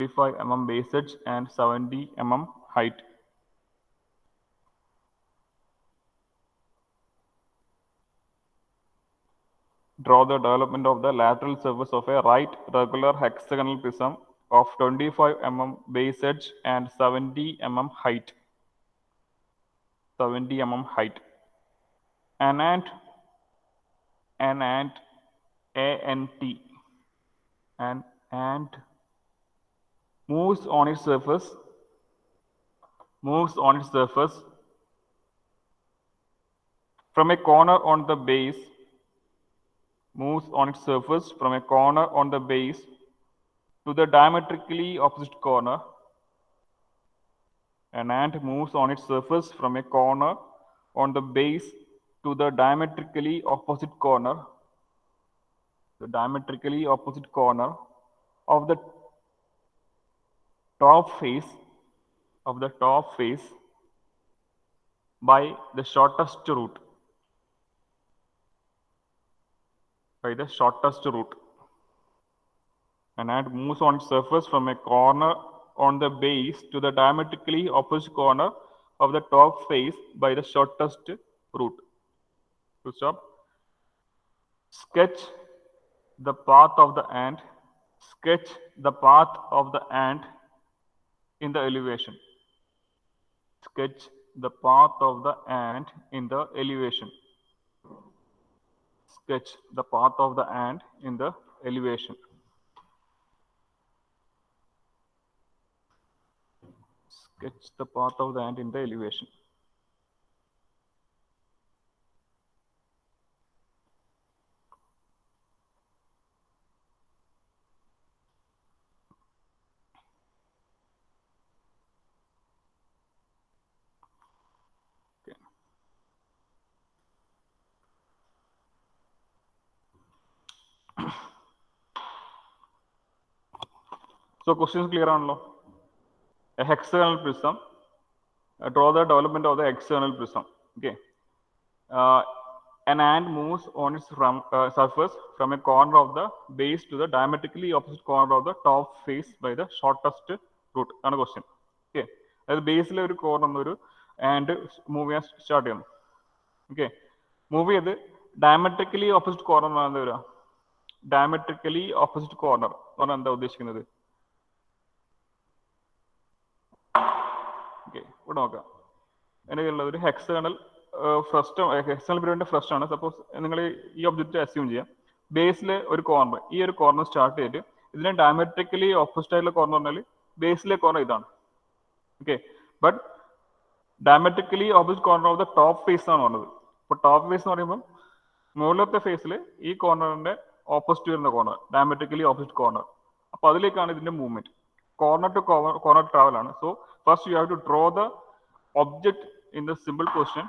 25 mm base edge and 70 mm height. Draw the development of the lateral surface of a right regular hexagonal prism of 25 mm base edge and 70 mm height. 70 mm height. Anant A-N-T and moves on its surface from a corner on the base to the diametrically opposite corner. An ant moves on its surface from a corner on the base to the diametrically opposite corner. The diametrically opposite corner of the top face by the shortest route. An ant moves on its surface from a corner on the base to the diametrically opposite corner of the top face by the shortest route. To stop. Sketch the path of the ant. In the elevation. Sketch the path of the ant in the elevation. Sketch the path of the ant in the elevation. Sketch the path of the ant in the elevation. Okay. So questions clear on law. A hexagonal prism. Draw the development of the hexagonal prism. Okay. An ant moves on its surface from a corner of the base to the diametrically opposite corner of the top face by the shortest route. That's the question. Okay. That base layer corner and move start ചെയ്യണം. Okay. Move ചെയ്ത് diametrically opposite corner diametrically opposite corner ആണ് എന്താ ഉദ്ദേശിക്കുന്നത്? Okay. ഇവിടെ നോക്കാം. അതിനുള്ള ഒരു hexagonal hexagonal പിരമിഡിന്റെ ഫ്രസ്റ്റ് ആണ്. സപ്പോസ് നിങ്ങൾ ഈ ഒബ്ജക്റ്റ് അസ്യൂം ചെയ്യാം. ബേസിലെ ഒരു കോർണർ, ഈ ഒരു കോർണർ സ്റ്റാർട്ട് ചെയ്തിട്ട് ഇതിനെ ഡയമെട്രിക്കലി ഓപ്പോസിറ്റ് ആയിട്ടുള്ള കോർണർ പറഞ്ഞാൽ ബേസിലെ കോർണർ ഇതാണ്. Okay. But diametrically opposite corner of the top face ആണ് പറഞ്ഞത്. ഇപ്പൊ ടോപ്പ് ഫേസ് എന്ന് പറയുമ്പോൾ മുകളിലത്തെ ഫേസിൽ ഈ കോർണറിന്റെ ഓപ്പോസിറ്റ് വരുന്ന കോർണർ, ഡയമെട്രിക്കലി ഓപ്പോസിറ്റ് കോർണർ. അപ്പൊ അതിലേക്കാണ് ഇതിന്റെ movement. Corner to corner travel ആണ്. So first you have to draw the object in the simple question.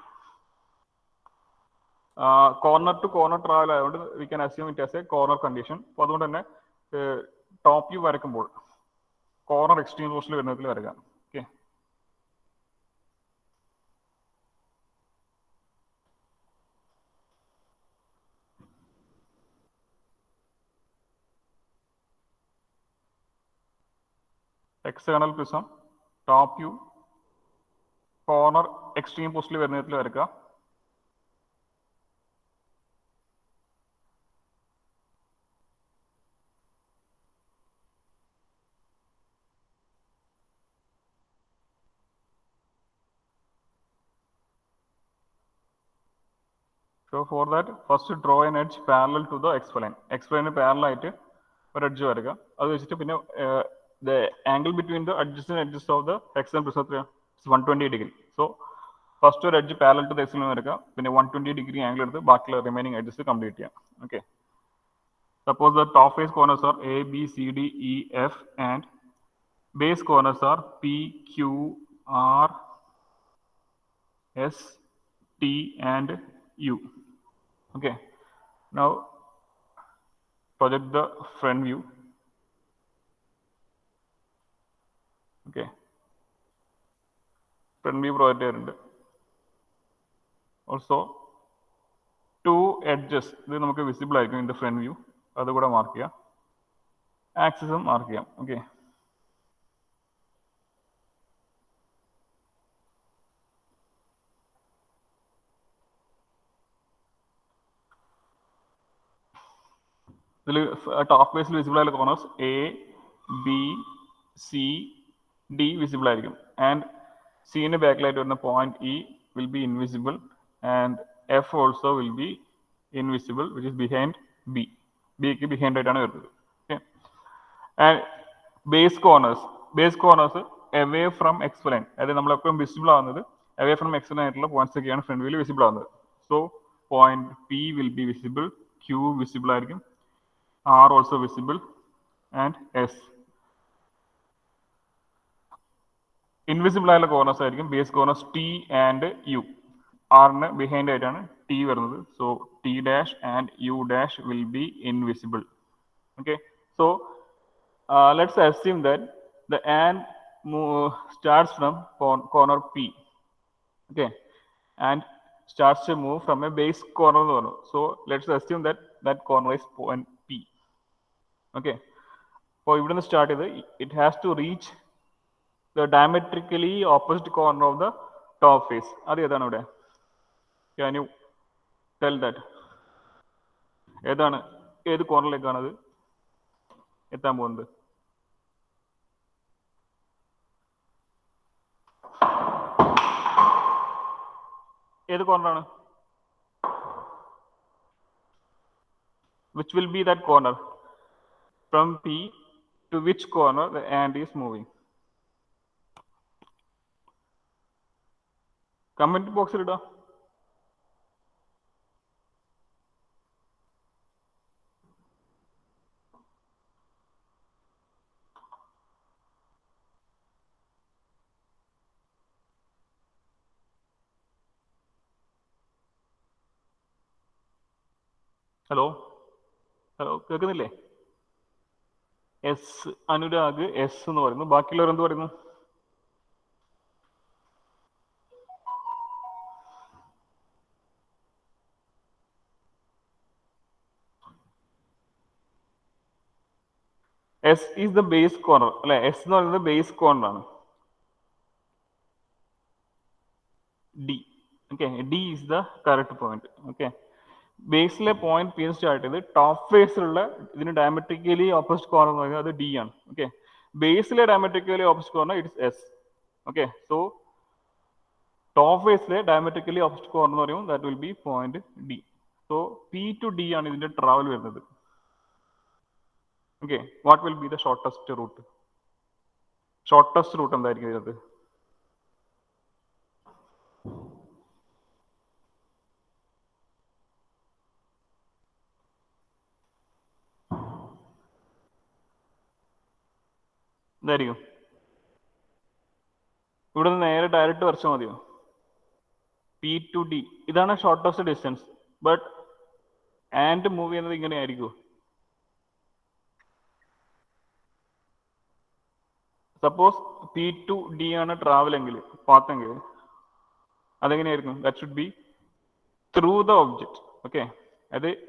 Corner to corner travel ആയതുകൊണ്ട് we can assume it as a corner condition. അപ്പോൾ അതുകൊണ്ട് തന്നെ top view വരയ്ക്കുമ്പോൾ corner extreme പോസ്റ്റിൽ വരുന്നതിൽ വരയ്ക്കാം. Okay. Hexagonal prism, top view, corner extreme പോസ്റ്റിൽ വരുന്നതിൽ വരയ്ക്കുക. So for that, first draw an edge parallel to the x-plane. X-plane parallel ആയിട്ട് ഒരു എഡ്ജ് വരയ്ക്കുക. അത് വെച്ചിട്ട് പിന്നെ the angle between the adjacent edges of the hexagon prism is 120 degree. So first ഒരു edge parallel to the x-plane വരയ്ക്കുക. പിന്നെ 120 degree angle എടുത്ത് ബാക്കിയുള്ള റിമൈനിങ് എഡ്ജസ് കംപ്ലീറ്റ് ചെയ്യാം. Okay. Suppose the top face corners are A, B, C, D, E, F and base corners are P, Q, R, S, T and U. Okay. Now project the front view. Okay. Front view project ചെയ്യുന്നുണ്ട്. Also 2 edges ഇത് നമുക്ക് visible ആയിരിക്കും in the front view. അതുകൂടെ mark ചെയ്യാം. ആക്സിസും mark ചെയ്യാം. Okay. ഇതിൽ top ഫേസിൽ വിസിബിൾ ആയ corners A B C D visible ആയിരിക്കും. ആൻഡ് സിന്റെ ബാക്കിലായിട്ട് വരുന്ന point E will be invisible and F also will be invisible which is behind B. ബിക്ക് ബിഹൈൻഡ് ആയിട്ടാണ് വരുന്നത്. Okay. And base corners away from X line, അതായത് നമ്മളെപ്പോഴും visible ആവുന്നത് അവേ ഫ്രം എക്സ് ലൈൻ ആയിട്ടുള്ള പോയിന്റ്സ് ഒക്കെയാണ് ഫ്രണ്ട് വ്യൂവിൽ visible ആവുന്നത്. So point P will be visible, Q visible ആയിരിക്കും, R also visible and S. Invisible ആയുള്ള കോർണേഴ്സ് ആയിരിക്കും base corners T and U. ആറിന് ബിഹൈൻഡ് ആയിട്ടാണ് ടി വരുന്നത്. So T dash and U dash will be invisible. Okay, so let's assume that the ant starts from corner P, okay, and starts to move from a base corner. So let's assume that that corner is point P. Okay, so ഇവിടെ നിന്ന് start ചെയ്ത് it has to reach the diametrically opposite corner of the top face. അത് ഏതാണ് ഇവിടെ? Can you tell that? ഏത് കോർണറിലേക്കാണ് അത് എത്താൻ പോകുന്നത്? ഏത് കോർണറാണ്? Which will be that corner? From P to which corner the ant is moving? Comment ബോക്സിൽ ഇടാം. ഹലോ ഹലോ, കേൾക്കുന്നില്ലേ? എസ് അനുരാഗ് എസ് എന്ന് പറയുന്നു. ബാക്കിയുള്ളവർ എന്ത് പറയുന്നു? S is the base corner അല്ലെ? എസ് എന്ന് പറയുന്നത് ബേസ് കോർണർ ആണ്. D, okay, D is the correct point. Okay, ബേസിലെ പോയിന്റ് പി സ്റ്റാർട്ട് ചെയ്ത് ടോപ്പ് ഫേസിലുള്ള ഇതിന് ഡയമെട്രിക്കലി ഓപ്പോസിറ്റ് കോർണർ എന്ന് പറയുന്നത് അത് ഡി ആണ്. ഓക്കെ, ബേസിലെ diametrically opposite corner it's S. Okay, so top ഫേസിലെ ഡയമെട്രിക്കലി ഓപ്പോസിറ്റ് കോർണർ എന്ന് പറയുമ്പോൾ that will be point D. So P to D ആണ് ഇതിന്റെ ട്രാവൽ വരുന്നത്. Okay, what will be the shortest route? Shortest route എന്തായിരിക്കും ഇതിനകത്ത്? എന്തായിരിക്കും? ഇവിടെ നിന്ന് നേരെ ഡയറക്റ്റ് വരച്ചാൽ മതിയോ? പി ടു ഡി ഇതാണ് shortest distance. But ant move ചെയ്യുന്നത് ഇങ്ങനെ ആയിരിക്കും. സപ്പോസ് പി ടു ഡി ആണ് ട്രാവൽ എങ്കിൽ, പാത്തെങ്കിൽ അതെങ്ങനെയായിരിക്കും? That should be through the object. Okay,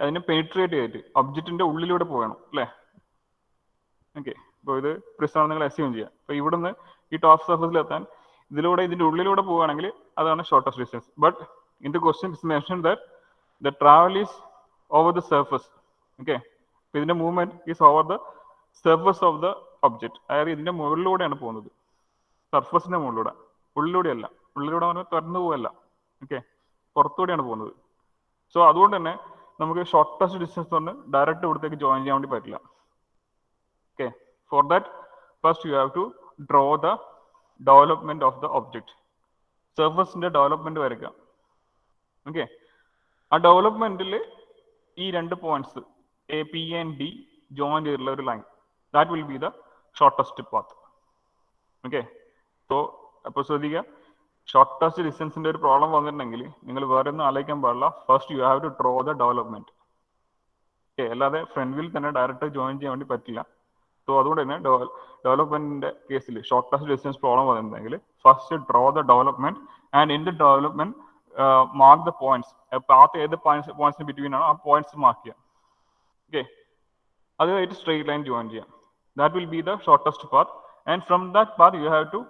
അതിനെ പെനിട്രേറ്റ് ചെയ്തിട്ട് ഒബ്ജക്റ്റിന്റെ ഉള്ളിലൂടെ പോകണം അല്ലേ? ഓക്കെ, അപ്പോൾ ഇത് പ്രിസാണ് നിങ്ങൾ അസ്യൂം ചെയ്യുക. അപ്പോൾ ഇവിടുന്ന് ഈ ടോപ്പ് സർഫസിൽ എത്താൻ ഇതിലൂടെ ഇതിന്റെ ഉള്ളിലൂടെ പോവുകയാണെങ്കിൽ അതാണ് shortest distance. But in the question it's mention that the travel is over the surface. Okay, ഇതിന്റെ movement is over the surface of the object. അതായത് ഇതിന്റെ മുകളിലൂടെയാണ് പോകുന്നത്, സർഫസിന്റെ മുകളിലൂടെ, ഉള്ളിലൂടെയല്ല. ഉള്ളിലൂടെ പറഞ്ഞാൽ തുറന്നു പോവല്ല. ഓക്കെ, പുറത്തൂടെയാണ് പോകുന്നത്. സോ അതുകൊണ്ട് തന്നെ നമുക്ക് ഷോർട്ടസ്റ്റ് ഡിസ്റ്റൻസ് പറഞ്ഞ് ഡയറക്റ്റ് ഇവിടത്തേക്ക് ജോയിൻ ചെയ്യാൻ വേണ്ടി പറ്റില്ല. Okay, for that first you have to draw the development of the object. Surface ന്റെ ഡെവലപ്മെന്റ് വരയ്ക്കാം. ഓക്കെ, ആ ഡെവലപ്മെന്റിൽ ഈ രണ്ട് points A P and D join ചെയ്തിട്ടുള്ള ഒരു line, that will be the shortest path. Okay, so അപ്പോൾ ശ്രദ്ധിക്കുക, shortest ഡിസ്റ്റൻസിന്റെ ഒരു പ്രോബ്ലം വന്നിട്ടുണ്ടെങ്കിൽ നിങ്ങൾ വേറെ ഒന്നും ആലോചിക്കാൻ പാടില്ല. First you have to draw the development. Okay, അല്ലാതെ ഫ്രണ്ട് വീൽ തന്നെ ഡയറക്റ്റ് ജോയിൻ ചെയ്യാൻ വേണ്ടി പറ്റില്ല. സോ അതുകൊണ്ട് തന്നെ ഡെവലപ്മെന്റിന്റെ കേസിൽ ഷോർട്ടസ്റ്റ് ഡിസ്റ്റൻസ് പ്രോബ്ലം വന്നിട്ടുണ്ടെങ്കിൽ first draw the development and in the development mark the points. Path ഏത് പോയിന്റ്സിന് ബിറ്റ്വീൻ ആണോ ആ പോയിന്റ്സ് മാർക്ക് ചെയ്യാം. ഓക്കെ, അതുമായിട്ട് സ്ട്രെയിറ്റ് ലൈൻ ജോയിൻ ചെയ്യാം. That will be the shortest path. And from that path you have to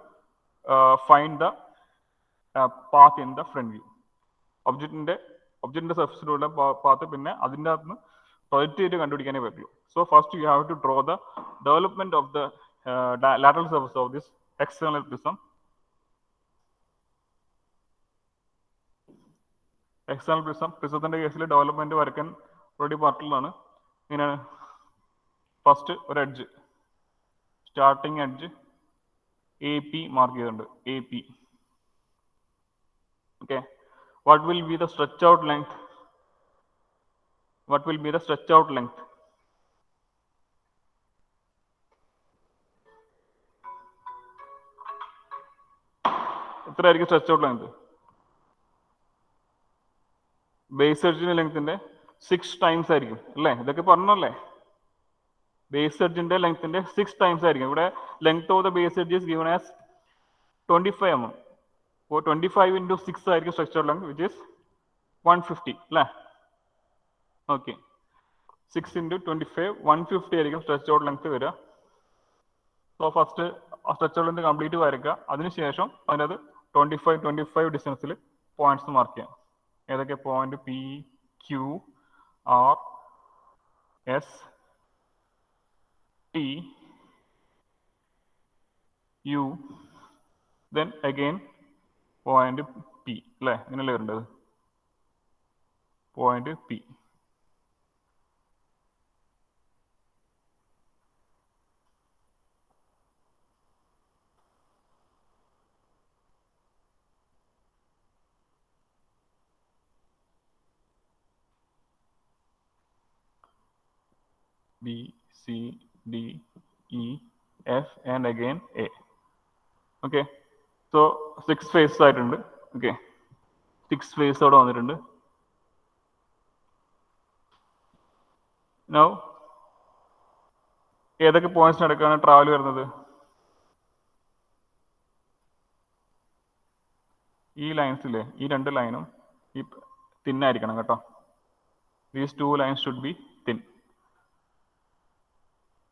find the path in the front view. ഒബ്ജക്റ്റിന്റെ സർഫസിലുള്ള path, പിന്നെ അതിൻ്റെ അകത്ത് നിന്ന് പ്രൊജക്റ്റ് ചെയ്തിട്ട് കണ്ടുപിടിക്കാനേ പറ്റുള്ളൂ. So first you have to draw the development of the lateral surface of this hexagonal prism. External പ്രിസത്തിന്റെ കേസിൽ ഡെവലപ്മെന്റ് വരയ്ക്കാൻ ഓൾറെഡി പറഞ്ഞിട്ടുള്ളതാണ്. ഇങ്ങനെയാണ്. ഫസ്റ്റ് ഒരു edge, starting edge A P mark ചെയ്തിട്ടുണ്ട്. A P. Okay. What will be the stretch out length? What will be the stretch out length? എത്രയായിരിക്കും stretch out length? Base എഡ്ജിന്റെ ലെങ്ത്തിന്റെ 6 ടൈംസ് ആയിരിക്കും അല്ലേ? ഇതൊക്കെ പറഞ്ഞല്ലേ? ബേസ് എഡ്ജിന്റെ ലെങ്ത്തിന്റെ 6 ടൈംസ് ആയിരിക്കും. ഇവിടെ length of the base edge is given as 25 mm. അപ്പോൾ 25 into 6 ആയിരിക്കും സ്ട്രക്ചർ ലെങ്ത്, വിച്ച് ഈസ് 150 അല്ലേ? ഓക്കെ. 6 into 25 150 ആയിരിക്കും സ്ട്രെച്ച് ഔട്ട് ലെങ്ത് വരിക. So first stretch out length complete വരയ്ക്കുക. അതിനുശേഷം അതിനകത്ത് 25 ഡിസ്റ്റൻസിൽ പോയിന്റ്സ് മാർക്ക് ചെയ്യാം. ഏതൊക്കെ point? P, Q, R, S, T, U, then again point P അല്ലേ? ഇങ്ങനെയല്ലേ വരേണ്ടത്? Point P. B, C, D, E, F and again A. Okay. So 6 faces ആയിട്ടുണ്ട്. Okay. 6 faces അവിടെ വന്നിട്ടുണ്ട്. Now ഏതൊക്കെ പോയിന്റ്സ് നടക്കാണ് ട്രാവൽ വരുന്നത്? ഈ ലൈൻസിലെ ഈ 2 ലൈനും ഈ തിന്നായിരിക്കണം കേട്ടോ. These 2 lines should be thin.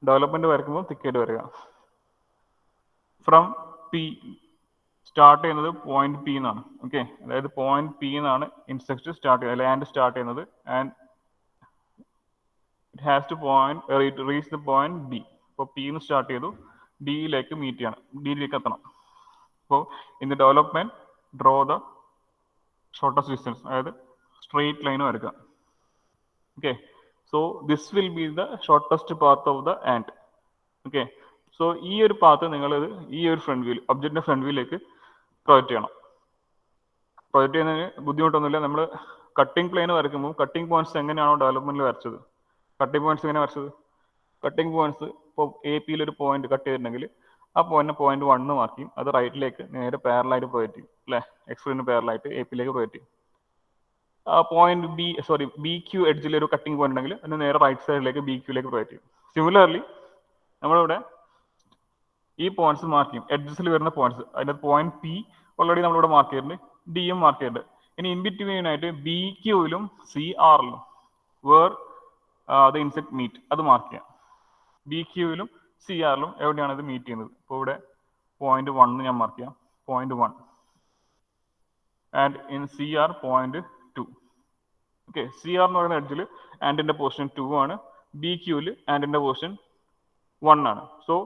Development വരയ്ക്കുമ്പോൾ തിക്കായിട്ട് വരിക. ഫ്രം പി സ്റ്റാർട്ട് ചെയ്യുന്നത് പോയിന്റ് പി എന്നാണ്. ഓക്കെ. അതായത് പോയിന്റ് പി എന്നാണ് ഇൻസെക്ട് സ്റ്റാർട്ട് ചെയ്യുന്നത്, ലാൻഡ് സ്റ്റാർട്ട് ചെയ്യുന്നത്. And it has two point reach the point D. അപ്പോൾ പി എന്ന് സ്റ്റാർട്ട് ചെയ്തു, ഡിയിലേക്ക് മീറ്റ് ചെയ്യണം, ഡിയിലേക്ക് എത്തണം. അപ്പോൾ in the development draw the shortest distance, അതായത് സ്ട്രെയിറ്റ് ലൈൻ വരയ്ക്കുക. Okay. So this will be the shortest path of the and. Okay. So ഈ ഒരു പാത്ത് നിങ്ങൾ ഈ ഒരു ഫ്രണ്ട് വ്യൂ, ഒബ്ജക്റ്റിന്റെ ഫ്രണ്ട് വ്യൂയിലേക്ക് പ്രൊജക്റ്റ് ചെയ്യണം. പ്രൊജക്റ്റ് ചെയ്യുന്നതിന് ബുദ്ധിമുട്ടൊന്നുമില്ല. നമ്മൾ കട്ടിംഗ് പ്ലെയിൻ വരയ്ക്കുമ്പോൾ കട്ടിംഗ് പോയിന്റ്സ് എങ്ങനെയാണോ ഡെവലപ്മെന്റിൽ വരച്ചത്, കട്ടിംഗ് പോയിന്റ്സ് എങ്ങനെ വരച്ചത്? കട്ടിംഗ് പോയിന്റ്സ് ഇപ്പോൾ എ പിയിൽ ഒരു പോയിന്റ് കട്ട് ചെയ്തിട്ടുണ്ടെങ്കിൽ ആ പോയിന്റ് പോയിന്റ് 1 മാർക്ക് ചെയ്യും. അത് റൈറ്റിലേക്ക് നേരെ പാരലായിട്ട് പ്രൊജക്റ്റ് ചെയ്യും അല്ലേ? എക്സ്പ്ലെയിന് പാരലായിട്ട് എ പിയിലേക്ക് പ്രൊജക്റ്റ് ചെയ്യും. പോയിന്റ് ബി ക്യു എഡ്ജിൽ ഒരു കട്ടിംഗ് പോയിന്റ് ഉണ്ടെങ്കിൽ അതിന് നേരെ റൈറ്റ് സൈഡിലേക്ക് ബി ക്യൂലേക്ക് പ്രൊജക്റ്റ് ചെയ്യും. സിമിലർലി നമ്മളിവിടെ ഈ പോയിന്റ്സ് മാർക്ക് ചെയ്യും, എഡ്ജസിൽ വരുന്ന പോയിന്റ്സ്. അതിന്റെ പോയിന്റ് പി ഓൾറെഡി നമ്മളിവിടെ മാർക്ക് ചെയ്തിട്ടുണ്ട്, ഡിയും മാർക്ക് ചെയ്തിട്ടുണ്ട്. ഇനി ഇൻ ബിറ്റ്വീൻ ആയിട്ട് ബി ക്യൂവിലും സി ആറിലും വേർ ദ ഇൻസെക്ട് മീറ്റ് അത് മാർക്ക് ചെയ്യാം. ബി ക്യൂവിലും സി ആറിലും എവിടെയാണ് ഇത് മീറ്റ് ചെയ്യുന്നത്? ഇപ്പോൾ ഇവിടെ പോയിന്റ് 1 ഞാൻ മാർക്ക് ചെയ്യാം, point 1. And in C R point 2. ഓക്കെ. സി ആർ എന്ന് പറയുന്ന എഡ്ജിൽ ആൻഡിന്റെ പൊസിഷൻ 2 ആണ്, ബി ക്യൂവിൽ ആൻഡിന്റെ പൊസിഷൻ 1 ആണ്. So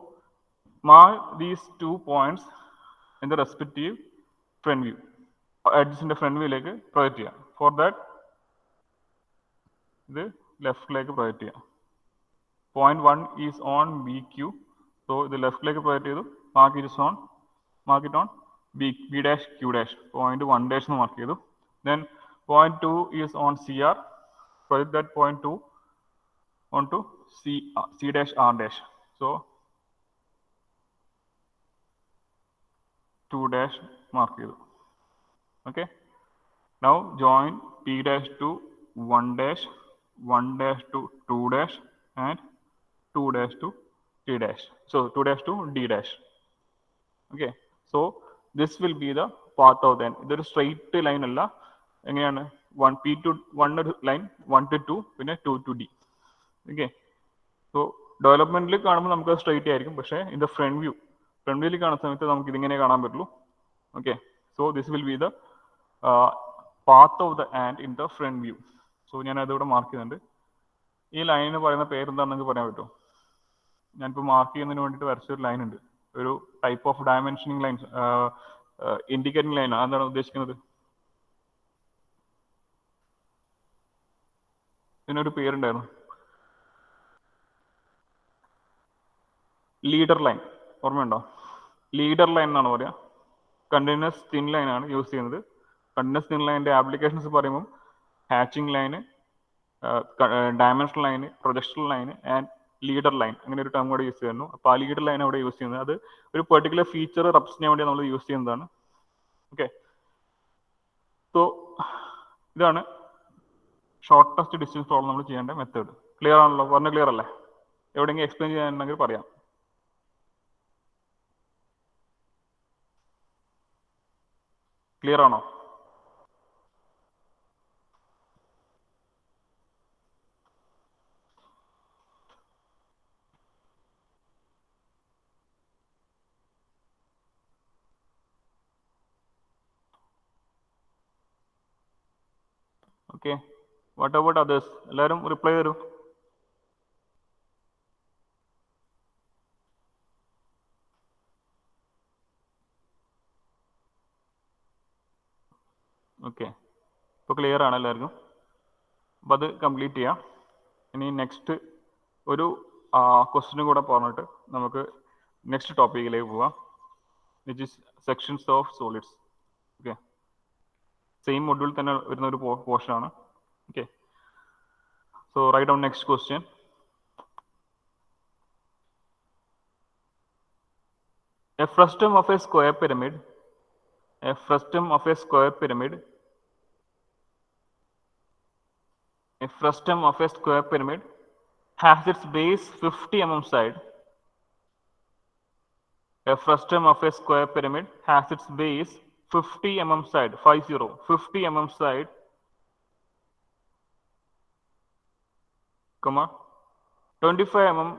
mark these 2 points in the respective front view. എഡ്ജസിന്റെ ഫ്രണ്ട് വ്യൂയിലേക്ക് പ്രൊജക്റ്റ് ചെയ്യാം. ഫോർ ദാറ്റ് ഇത് ലെഫ്റ്റിലേക്ക് പ്രൊജക്റ്റ് ചെയ്യാം. Point 1 is on B Q. So ഇത് ലെഫ്റ്റിലേക്ക് പ്രൊജക്റ്റ് ചെയ്തു. Mark it on B dash Q dash. Point 1 dash എന്ന് മാർക്ക് ചെയ്തു. Then point 2 is on C R. Project that point 2 on to C dash R dash. So 2 dash mark ചെയ്തു. Okay. Now join P dash to 1 dash, 1 dash to 2 dash and 2 dash to T dash. So 2 dash to D dash. Okay. So this will be the path of the end. ഇതൊരു straight line അല്ല. എങ്ങനെയാണ്? 1 P to 1 ഒരു line, 1 to 2, പിന്നെ 2 to D. Okay. So ഡെവലപ്മെന്റിൽ കാണുമ്പോൾ നമുക്ക് straight ആയിരിക്കും, പക്ഷേ in the front വ്യൂയിൽ കാണുന്ന സമയത്ത് നമുക്ക് ഇതിങ്ങനെ കാണാൻ പറ്റുള്ളൂ. Okay. So this will be the path of the and in the front view. സോ ഞാൻ അതിവിടെ മാർക്ക് ചെയ്യുന്നുണ്ട്. ഈ ലൈനിന് പറയുന്ന പേരെന്താണെന്ന് നിങ്ങൾക്ക് പറയാൻ പറ്റുമോ? ഞാനിപ്പോൾ മാർക്ക് ചെയ്യുന്നതിന് വേണ്ടിയിട്ട് വരച്ചൊരു ലൈൻ ഉണ്ട്, ഒരു type of dimensioning lines, indicating line. അതെന്താണ് ഉദ്ദേശിക്കുന്നത്? ഇതിനൊരു പേരുണ്ടായിരുന്നു, ലീഡർ ലൈൻ. ഓർമ്മയുണ്ടോ? ലീഡർ ലൈൻ എന്നാണ് പറയുക. കണ്ടിന്യൂസ് തിൻ ലൈൻ ആണ് യൂസ് ചെയ്യുന്നത്. കണ്ടിന്യൂസ് തിൻ ലൈനിന്റെ ആപ്ലിക്കേഷൻസ് പറയുമ്പോൾ hatching line, dimension line, projection line and leader line, അങ്ങനെ ഒരു ടേം കൂടെ യൂസ് ചെയ്യുന്നു. അപ്പോൾ ആ ലീഡർ ലൈൻ അവിടെ യൂസ് ചെയ്യുന്നത് അത് ഒരു പെർട്ടിക്കുലർ ഫീച്ചർ റെപ്രസെന്റ് ചെയ്യാൻ വേണ്ടി നമ്മൾ യൂസ് ചെയ്യുന്നതാണ്. ഓക്കെ, സോ ഇതാണ് ഷോർട്ടസ്റ്റ് ഡിസ്റ്റൻസ് പ്രോബ്ലം നമ്മൾ ചെയ്യേണ്ട മെത്തേഡ്. ക്ലിയർ ആണല്ലോ? പറഞ്ഞ ക്ലിയർ അല്ലേ? എവിടെയെങ്കിലും എക്സ്പ്ലെയിൻ ചെയ്യാനുണ്ടെങ്കിൽ പറയാം. ക്ലിയർ ആണോ? Okay, what about others? എല്ലാവരും റിപ്ലൈ തരൂ. ഓക്കെ, ഇപ്പോൾ ക്ലിയർ ആണ് എല്ലാവർക്കും? അപ്പോൾ അത് കംപ്ലീറ്റ് ചെയ്യാം. ഇനി നെക്സ്റ്റ് ഒരു ക്വസ്റ്റിനും കൂടെ പറഞ്ഞിട്ട് നമുക്ക് നെക്സ്റ്റ് ടോപ്പിക്കിലേക്ക് പോവാം, which is sections of solids. Okay, same module തന്നെ വരുന്ന ഒരു പോർഷൻ ആണ്. Okay, so write down next question. A frustum of a square pyramid, a frustum of a square pyramid, a frustum of a square pyramid has its base 50 mm side. A frustum of a square pyramid has its base 50 mm side, 50 mm side, comma 25 mm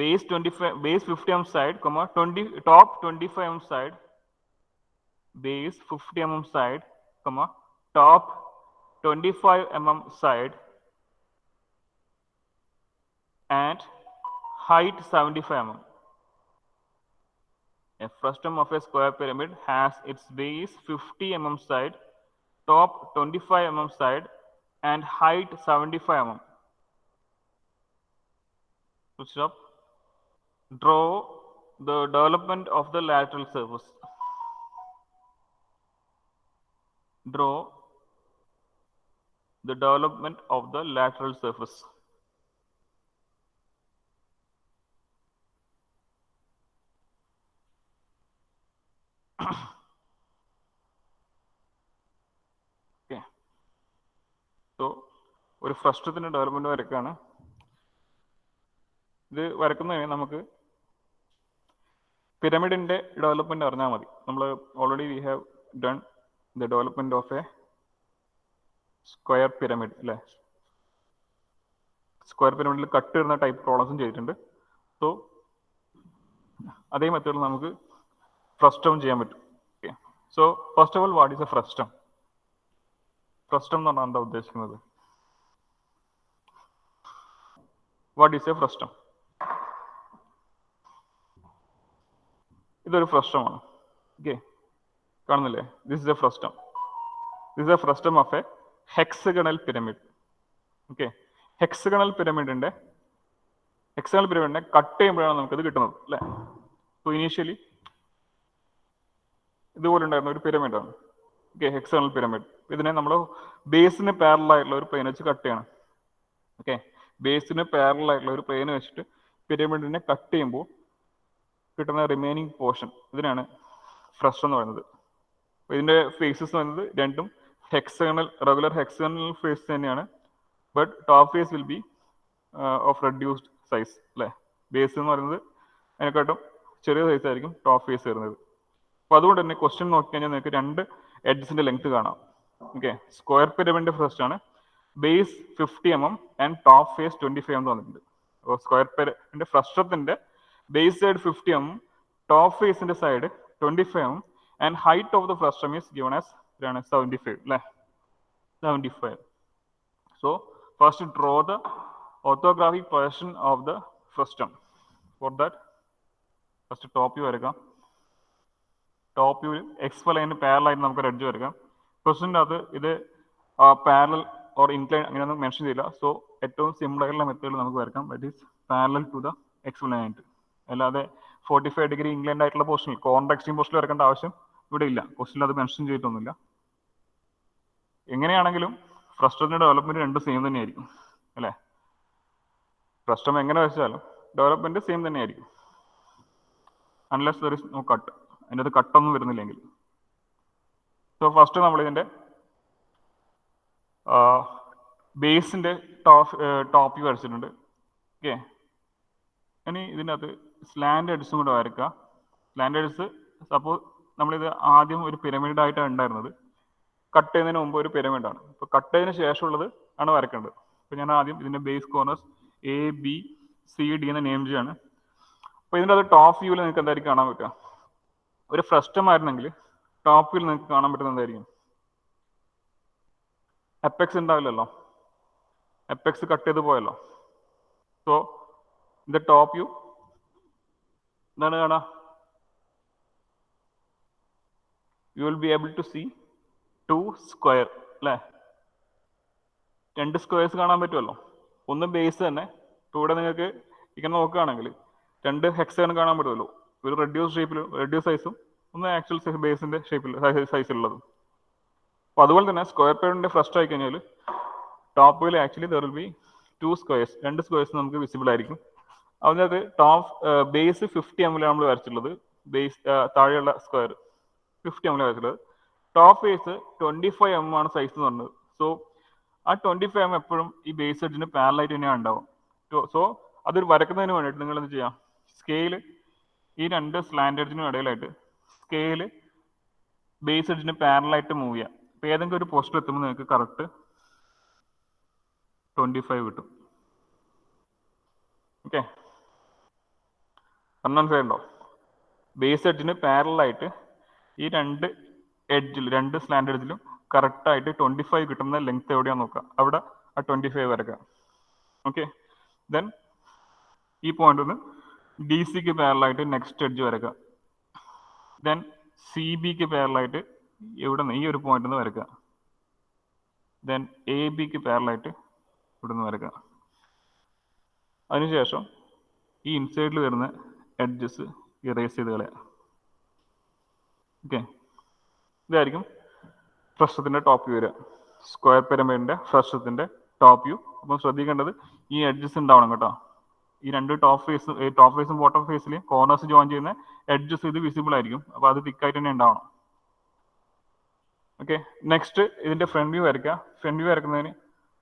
base 50 mm side, comma top 25 mm side, base 50 mm side, comma top 25 mm side, and height 75 mm. A frustum of a square pyramid has its base 50 mm side, top 25 mm side, and height 75 mm. Switch up. Draw the development of the lateral surface. Draw the development of the lateral surface. Okay, so ഒരു ഫ്രസ്റ്റത്തിന്റെ development വരക്കാണ്. ഇത് വരക്കുന്നതിന് നമുക്ക് പിരമിഡിന്റെ development അറിഞ്ഞാൽ മതി. നമ്മൾ already we have done the development of a square pyramid അല്ലേ? Square പിരമിഡിൽ cut വരുന്ന type പ്രോബ്ലംസും ചെയ്തിട്ടുണ്ട്. സോ അതേ മെത്തേഡിൽ നമുക്ക് ഫ്രസ്റ്റം ചെയ്യാൻ പറ്റും. Okay, so first of all what is a frustum? Frustum എന്ന് പറഞ്ഞാൽ എന്താ ഉദ്ദേശിക്കുന്നത്? What is a frustum? ഇതൊരു ഫ്രസ്റ്റമാണ്. ഓക്കെ, കാണുന്നില്ലേ? This is a frustum. This is a frustum of a hexagonal pyramid. Okay, hexagonal പിരമിഡിനെ കട്ട് ചെയ്യുമ്പോഴാണ് നമുക്കത് കിട്ടുന്നത് അല്ലേ? സോ ഇനീഷ്യലി ഇതുപോലെ ഉണ്ടായിരുന്ന ഒരു പിരമിഡാണ്. Okay, hexagonal pyramid. ഇതിനെ നമ്മൾ ബേസിന് പാരലൽ ആയിട്ടുള്ള ഒരു പ്ലെയിൻ വെച്ച് കട്ട് ചെയ്യണം. ഓക്കെ, ബേസിന് പാരലൽ ആയിട്ടുള്ള ഒരു പ്ലെയിൻ വെച്ചിട്ട് പിരമിഡിനെ കട്ട് ചെയ്യുമ്പോൾ കിട്ടുന്ന റിമൈനിങ് പോർഷൻ, ഇതിനാണ് ഫ്രസ്റ്റം എന്ന് പറയുന്നത്. ഇതിന്റെ ഫേസസ് പറയുന്നത് രണ്ടും ഹെക്സഗണൽ, റെഗുലർ ഹെക്സഗണൽ ഫേസ് തന്നെയാണ്. But top face will be of reduced size അല്ലേ? ബേസ് എന്ന് പറയുന്നത് അതിനെക്കാട്ടും ചെറിയ സൈസ് ആയിരിക്കും ടോപ്പ് ഫേസ് വരുന്നത്. അപ്പോൾ അതുകൊണ്ട് തന്നെ ക്വസ്റ്റ്യൻ നോക്കിക്കഴിഞ്ഞാൽ നിങ്ങൾക്ക് രണ്ട് എഡ്ജസിന്റെ ലെങ്ത് കാണാം. ഓക്കെ, സ്ക്വയർ പിരമിഡിന്റെ ഫസ്റ്റ് ആണ് base 50 mm and top face 25 mm തന്നിട്ടുണ്ട്. അപ്പോൾ സ്ക്വയർ പിരമിഡിന്റെ ഫ്രസ്റ്റത്തിന്റെ ബേസ് സൈഡ് 50 mm, ടോപ്പ് ഫേസിന്റെ side 25 mm, and height of the frustum is given as 75 അല്ലേ? 75. So first draw the orthographic position of the frustum. For that first top view വരയ്ക്കാം. Top view x ലൈനിന് പാരലായിട്ട് നമുക്ക് ഒരു edge വരയ്ക്കാം. ക്വസ്റ്റിൻ്റെ അത് ഇത് പാരലൽ ഓർ ഇൻക്ലൈൻ അങ്ങനെയൊന്നും മെൻഷൻ ചെയ്യില്ല. സോ ഏറ്റവും സിമ്പിൾ ആയിട്ടുള്ള മെത്തേഡിൽ നമുക്ക് വരയ്ക്കാം. That is parallel to the x ലൈനായിട്ട്. അല്ലാതെ 45 ഡിഗ്രി ഇൻക്ലൈൻഡ് ആയിട്ടുള്ള പൊസിഷനിൽ കോർണർ എക്സ്ട്രീം പൊസിഷനിൽ വരക്കേണ്ട ആവശ്യം ഇവിടെ ഇല്ല. ക്വസ്റ്റിൽ അത് മെൻഷൻ ചെയ്തിട്ടൊന്നുമില്ല. എങ്ങനെയാണെങ്കിലും ഫ്രസ്റ്റത്തിന്റെ ഡെവലപ്മെന്റ് രണ്ടും സെയിം തന്നെയായിരിക്കും അല്ലേ? ഫ്രസ്റ്റം എങ്ങനെ വെച്ചാലും ഡെവലപ്മെന്റ് സെയിം തന്നെയായിരിക്കും, unless there is no cut. അതിൻ്റെ അത് കട്ടൊന്നും വരുന്നില്ലെങ്കിൽ. സോ ഫസ്റ്റ് നമ്മൾ ഇതിൻ്റെ ബേസിൻ്റെ ടോപ്പ് വ്യൂ വരച്ചിട്ടുണ്ട്. ഓക്കെ, ഇനി ഇതിൻ്റെ അകത്ത് സ്ലാൻഡ് എഡ്ജസും കൂടെ വരയ്ക്കുക. സ്ലാൻഡ് എഡ്ജസ് സപ്പോസ് നമ്മളിത് ആദ്യം ഒരു പിരമിഡായിട്ടാണ് ഉണ്ടായിരുന്നത്. കട്ട് ചെയ്യുന്നതിന് മുമ്പ് ഒരു പിരമിഡാണ്. ഇപ്പോൾ കട്ട് ചെയ്തതിന് ശേഷമുള്ളത് ആണ് വരയ്ക്കേണ്ടത്. അപ്പോൾ ഞാൻ ആദ്യം ഇതിൻ്റെ ബേസ് കോർണേഴ്സ് ABCD എന്ന് നെയിം ചെയ്യാണ്. അപ്പോൾ ഇതിൻ്റെ അത് ടോപ്പ് വ്യൂവിൽ നിങ്ങൾക്ക് എന്തായിരിക്കും കാണാൻ പറ്റുക? ഒരു ഫ്രസ്റ്റം ആയിരുന്നെങ്കിൽ ടോപ്പ് വ്യൂവിൽ നിങ്ങൾക്ക് കാണാൻ പറ്റുന്നത് എന്തായിരിക്കും? എപ്പെക്സ് ഉണ്ടാവില്ലല്ലോ, എപ്പെക്സ് കട്ട് ചെയ്ത് പോയല്ലോ. സോ ഇത് ടോപ്പ് വ്യൂ എന്താണ് കാണുക? You will be able to see 2 square അല്ലേ? 2 സ്ക്വയർസ് കാണാൻ പറ്റുമല്ലോ. ഒന്ന് ബേസ് തന്നെ. ഇവിടെ നിങ്ങൾക്ക് ഇങ്ങനെ നോക്കുകയാണെങ്കിൽ 2 ഹെക്സഗൺ കാണാൻ പറ്റുമല്ലോ. ഒരു റെഡ്യൂസ് ഷേപ്പിൽ, റെഡ്യൂസ് സൈസും ഒന്ന് ആക്ച്വൽ ബേസിന്റെ ഷേപ്പിൽ സൈസിലുള്ളതും. അപ്പോൾ അതുപോലെ തന്നെ സ്ക്വയർ പിരമിഡിന്റെ ഫസ്റ്റ് ആയി കഴിഞ്ഞാൽ ടോപ്പിൽ actually there will be 2 squares, 2 squares നമുക്ക് വിസിബിൾ ആയിരിക്കും. അതിനകത്ത് ടോപ്പ് ബേസ് 50 mm നമ്മൾ വരച്ചിട്ടുള്ളത്. ബേസ് താഴെയുള്ള സ്ക്വയർ 50 mm വരച്ചിട്ടുള്ളത്. ടോപ്പ് ബേസ് 25 mm ആണ് സൈസ് എന്ന് പറഞ്ഞത്. സോ ആ 25 mm എപ്പോഴും ഈ ബേസ് എഡ്ജിന് പാരലായിട്ട് തന്നെയാണ് ഉണ്ടാവും. സോ അതൊരു വരക്കുന്നതിന് വേണ്ടിയിട്ട് നിങ്ങൾ എന്ത് ചെയ്യാം? സ്കെയില് ഈ 2 സ്ലാൻഡ് എഡ്ജിനും ഇടയിലായിട്ട് സ്കെയില് ബേസ് എഡ്ജിന് പാരലായിട്ട് മൂവ് ചെയ്യാം. അപ്പോൾ ഏതെങ്കിലും ഒരു പോസ്റ്റിൽ എത്തുമ്പോൾ നിങ്ങൾക്ക് കറക്റ്റ് 25 കിട്ടും. ഓക്കെ, മനസ്സിലായിട്ടുണ്ടോ? ബേസ് എഡ്ജിന് പാരലായിട്ട് ഈ 2 എഡ്ജിൽ, 2 സ്ലാൻഡ് എഡ്ജിലും കറക്റ്റായിട്ട് 25 കിട്ടുന്ന ലെങ്ത് എവിടെയാണെന്ന് നോക്കുക. അവിടെ ആ 25 വരക്കുക. ഓക്കെ, ദെൻ ഈ പോയിന്റിൽ നിന്ന് DC പാരലായിട്ട് നെക്സ്റ്റ് എഡ്ജ് വരക്കുക. ദെൻ CB പാരലായിട്ട് ഇവിടെ നിന്ന് ഈ ഒരു പോയിന്റിൽ നിന്ന് വരക്കുക. ദെൻ AB പാരലായിട്ട് ഇവിടെ നിന്ന് വരക്കുക. അതിനുശേഷം ഈ ഇൻസൈഡിൽ വരുന്ന എഡ്ജസ് ഇറേസ് ചെയ്ത് കളയുക. ഓക്കെ, ഇതായിരിക്കും ഫ്രസ്റ്റത്തിന്റെ ടോപ്പ് വ്യൂ വരിക. സ്ക്വയർ പിരമിഡിന്റെ ഫ്രസ്റ്റത്തിന്റെ ടോപ്പ് വ്യൂ. അപ്പം ശ്രദ്ധിക്കേണ്ടത് ഈ എഡ്ജസ് ഉണ്ടാവണം കേട്ടോ. ഈ 2 ടോപ്പ് ഫേസും ബോട്ടം ഫേസിൽ കോർണേഴ്സ് ജോയിൻ ചെയ്യുന്ന എഡ്ജസ് ഇത് വിസിബിൾ ആയിരിക്കും. അപ്പോൾ അത് തിക്കായിട്ട് തന്നെ ഉണ്ടാവണം. ഓക്കെ, നെക്സ്റ്റ് ഇതിന്റെ ഫ്രണ്ട് വ്യൂ വരയ്ക്കുക. ഫ്രണ്ട് വ്യൂ വരയ്ക്കുന്നതിന്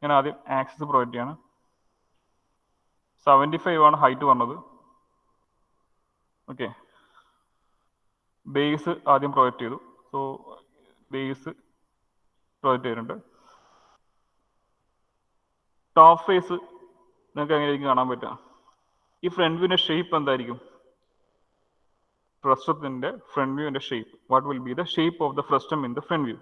ഞാൻ ആദ്യം ആക്സിസ് പ്രൊവൈഡ് ചെയ്യാണ്. 75 ആണ് ഹൈറ്റ് പറഞ്ഞത്. ഓക്കെ, ബേസ് ആദ്യം പ്രൊവൈഡ് ചെയ്തു. സോ ബേസ് പ്രൊവൈഡ് ചെയ്തിട്ടുണ്ട്. ടോപ്പ് ഫേസ് നിങ്ങൾക്ക് എങ്ങനെയായിരിക്കും കാണാൻ പറ്റുക? ഈ ഫ്രണ്ട് വ്യൂവിന്റെ ഷേപ്പ് എന്തായിരിക്കും? ഫ്രസ്റ്റത്തിന്റെ ഫ്രണ്ട് വ്യൂവിന്റെ shape, what will be the shape of the frustum in the front view?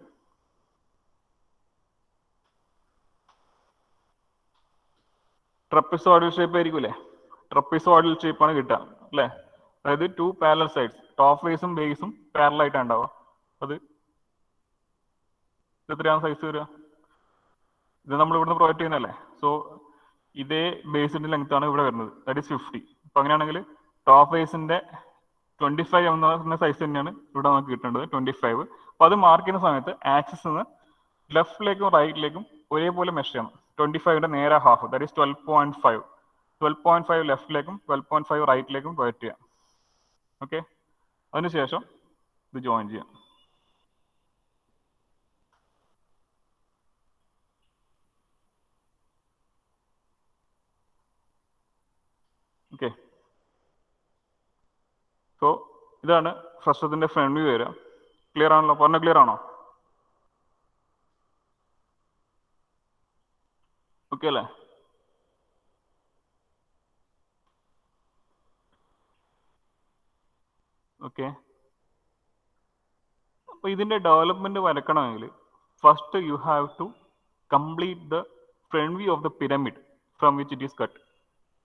Trapezoidal shape ആയിരിക്കും അല്ലേ? ട്രപ്പിസോയിഡൽ ഷേപ്പാണ് കിട്ടുക അല്ലേ? അതായത് 2 പാരലൽ സൈഡ്സ്, ടോപ്പ് ഫേസും ബേസും പാരലായിട്ടാണ് ഉണ്ടാവുക. അത് എത്രയാണ് സൈസ് വരിക? ഇത് നമ്മൾ ഇവിടുന്ന് പ്രൊവൈഡ് ചെയ്യുന്നതല്ലേ. സോ ഇതേ ബേസിന്റെ ലെങ്ത് ആണ് ഇവിടെ വരുന്നത്. That is 50. അപ്പൊ അങ്ങനെയാണെങ്കിൽ ടോപ്പ് ബേസിന്റെ 25 എന്ന സൈസ് തന്നെയാണ് ഇവിടെ നമുക്ക് കിട്ടേണ്ടത്, 25. അപ്പൊ അത് മാർക്ക് ചെയ്യുന്ന സമയത്ത് ആക്സിസ് നിന്ന് ലെഫ്റ്റിലേക്കും റൈറ്റിലേക്കും ഒരേപോലെ മെഷർ ചെയ്യണം. 25ന്റെ നേരെ ഹാഫ്, ദാറ്റ് ഈസ് 12.5. 12.5 ലെഫ്റ്റിലേക്കും 12.5 റൈറ്റിലേക്കും പ്രൊവൈഡ് ചെയ്യാം. ഓക്കെ, അതിനുശേഷം ഇത് ജോയിൻ ചെയ്യാം. ഓക്കെ, സോ ഇതാണ് ഫ്രസ്റ്റത്തിന്റെ ഫ്രണ്ട് വ്യൂ വരിക. ക്ലിയർ ആണല്ലോ? പറഞ്ഞ ക്ലിയർ ആണോ? ഓക്കെ അല്ലേ? ഓക്കെ, അപ്പൊ ഇതിന്റെ ഡെവലപ്മെന്റ് വരക്കണമെങ്കിൽ first you have to complete the front view of the pyramid from which it is cut.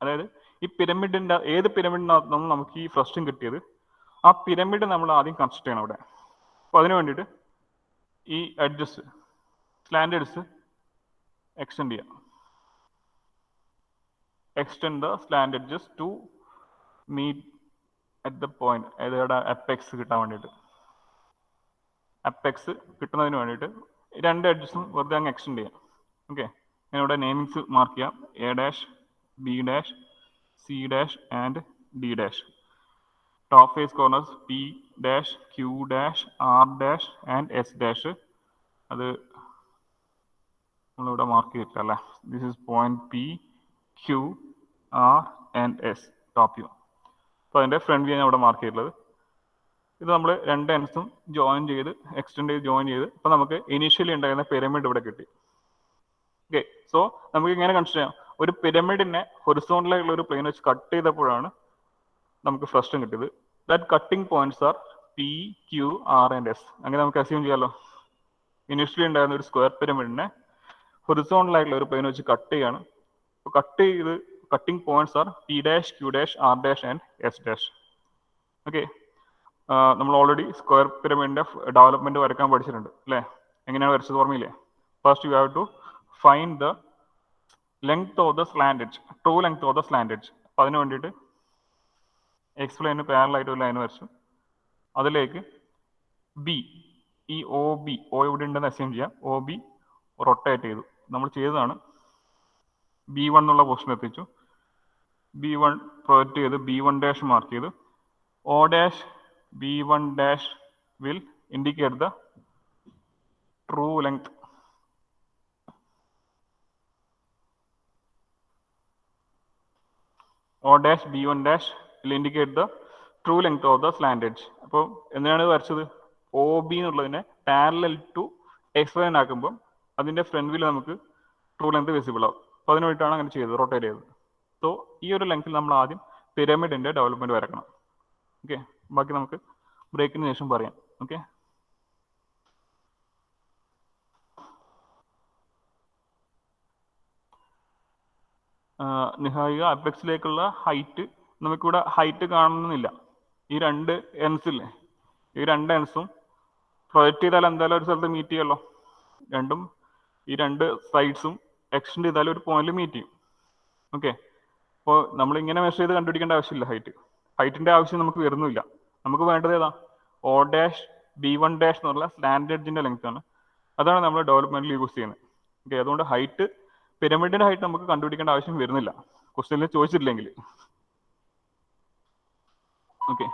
അതായത് ഈ പിരമിഡിൻ്റെ ഏത് പിരമിഡിനകത്തുനിന്നും നമുക്ക് ഈ ഫ്രസ്റ്റം കിട്ടിയത്, ആ പിരമിഡ് നമ്മൾ ആദ്യം കൺസ്ട്രക്ട് ചെയ്യണം അവിടെ. അപ്പോൾ അതിന് വേണ്ടിയിട്ട് ഈ എഡ്ജസ് സ്ലാൻഡ് എഡ്ജസ് എക്സ്റ്റെൻഡ് ചെയ്യാം. Extend the slant edges to meet at the point, അതായത് അപ്പെക്സ് കിട്ടാൻ വേണ്ടിയിട്ട്. അപ്പെക്സ് കിട്ടുന്നതിന് വേണ്ടിയിട്ട് രണ്ട് എഡ്ജസും വെറുതെ അങ്ങ് എക്സ്റ്റെൻഡ് ചെയ്യാം. ഓക്കെ, ഞാൻ ഇവിടെ നെയിമിങ്സ് മാർക്ക് ചെയ്യാം. A dash, B dash, C dash and D dash. Top face corners P dash, Q dash, R dash and S dash. അത് നമ്മളിവിടെ മാർക്ക് ചെയ്തിട്ടില്ല അല്ലേ. This is point P, Q, R and S, top view. അപ്പോൾ അതിൻ്റെ front view ഞാൻ ഇവിടെ mark ചെയ്തിട്ടുള്ളത്. ഇത് നമ്മൾ രണ്ട് എൻഡ്സും ജോയിൻ ചെയ്ത് എക്സ്റ്റെൻഡ് ചെയ്ത് ജോയിൻ ചെയ്ത് അപ്പോൾ നമുക്ക് ഇനീഷ്യലി ഉണ്ടായിരുന്ന പിരമിഡ് ഇവിടെ കിട്ടി. ഓക്കെ, സോ നമുക്ക് ഇങ്ങനെ കൺസിഡർ ചെയ്യാം, ഒരു പിരമിഡിനെ ഹൊറിസോണ്ടലായിട്ടുള്ള ഒരു പ്ലെയിൻ വെച്ച് കട്ട് ചെയ്തപ്പോഴാണ് നമുക്ക് ഫ്രസ്റ്റം കിട്ടിയത്. That cutting points are P, Q, R and S. അങ്ങനെ നമുക്ക് അസ്യൂം ചെയ്യാമല്ലോ. ഇനീഷ്യലി ഉണ്ടായിരുന്ന ഒരു സ്ക്വയർ പിരമിഡിനെ ഹൊറിസോണ്ടലായിട്ടുള്ള ഒരു പ്ലെയിൻ വെച്ച് കട്ട് ചെയ്യാണ്. അപ്പോൾ കട്ട് ചെയ്ത് cutting points are P dash, Q dash, R dash and S dash. Okay, നമ്മൾ ഓൾറെഡി സ്ക്വയർ പിരമിഡിന്റെ ഡെവലപ്മെന്റ് വരയ്ക്കാൻ പഠിച്ചിട്ടുണ്ട് അല്ലേ. എങ്ങനെയാണ് വരച്ചത് ഓർമ്മയില്ലേ? First you have to find the length of the slant edge, true length of the slant edge. അപ്പോൾ അതിന് വേണ്ടിയിട്ട് എക്സ് പ്ലെയിന് പാരലായിട്ട് ഒരു ലൈൻ വരച്ചു. അതിലേക്ക് ബി, ഈ ഒ ബി, ഒ ഇവിടെ ഉണ്ടെന്ന് അസ്യൂം ചെയ്യാം. ഒ ബി റൊട്ടേറ്റ് ചെയ്തു. നമ്മൾ ചെയ്തതാണ്. B1 എന്നുള്ള പൊസിഷൻ എത്തിച്ചു. B1 പ്രൊജക്റ്റ് ചെയ്ത് B1 ഡാഷ് മാർക്ക് ചെയ്തു. O dash B1 dash will indicate the true length. O dash B1 dash will indicate the true length of the slant edge. അപ്പോൾ എന്തിനാണ് വരച്ചത്? ഒ ബി എന്നുള്ളതിനെ parallel to X line ആക്കുമ്പോൾ അതിൻ്റെ front വ്യൂവിൽ നമുക്ക് true length visible ആവും. അപ്പോൾ അതിന് വേണ്ടിയിട്ടാണ് അങ്ങനെ ചെയ്തത്, റൊട്ടേറ്റ് ചെയ്തത്. സോ ഈ ഒരു ലെങ്ത്തിൽ നമ്മൾ ആദ്യം പിരമിഡിൻ്റെ ഡെവലപ്മെൻറ്റ് വരക്കണം. ഓക്കെ, ബാക്കി നമുക്ക് ബ്രേക്കിന് ശേഷം പറയാം. ഓക്കെ, നിഹായിക അപ്പെക്സിലേക്കുള്ള ഹൈറ്റ് നമുക്കിവിടെ ഹൈറ്റ് കാണുന്നില്ല. ഈ രണ്ട് എൻസില്ലേ, ഈ രണ്ട് എൻസും പ്രൊജക്റ്റ് ചെയ്താൽ എന്തായാലും ഒരു സ്ഥലത്ത് മീറ്റ് ചെയ്യുമല്ലോ. രണ്ടും ഈ രണ്ട് സൈഡ്സും എക്സ്റ്റെൻഡ് ചെയ്താലും ഒരു പോയിന്റിൽ മീറ്റ് ചെയ്യും. ഓക്കെ, അപ്പോൾ നമ്മൾ ഇങ്ങനെ മെഷർ ചെയ്ത് കണ്ടുപിടിക്കേണ്ട ആവശ്യമില്ല. ഹൈറ്റിൻ്റെ ആവശ്യം നമുക്ക് വരുന്നില്ല. നമുക്ക് വേണ്ടത് ഏതാ? O ഡാഷ് B1 ഡാഷ് എന്നുള്ള സ്ലാൻഡ് എഡ്ജിൻ്റെ ലെങ്ത് ആണ്. അതാണ് നമ്മൾ ഡെവലപ്മെന്റിൽ യൂസ് ചെയ്യുന്നത്. ഓക്കെ, അതുകൊണ്ട് ഹൈറ്റ്, പിരമിഡിന്റെ ഹൈറ്റ് നമുക്ക് കണ്ടുപിടിക്കേണ്ട ആവശ്യം വരുന്നില്ല, ക്വസ്റ്റ്യനിൽ ചോദിച്ചിട്ടില്ലെങ്കിൽ. ഓക്കെ.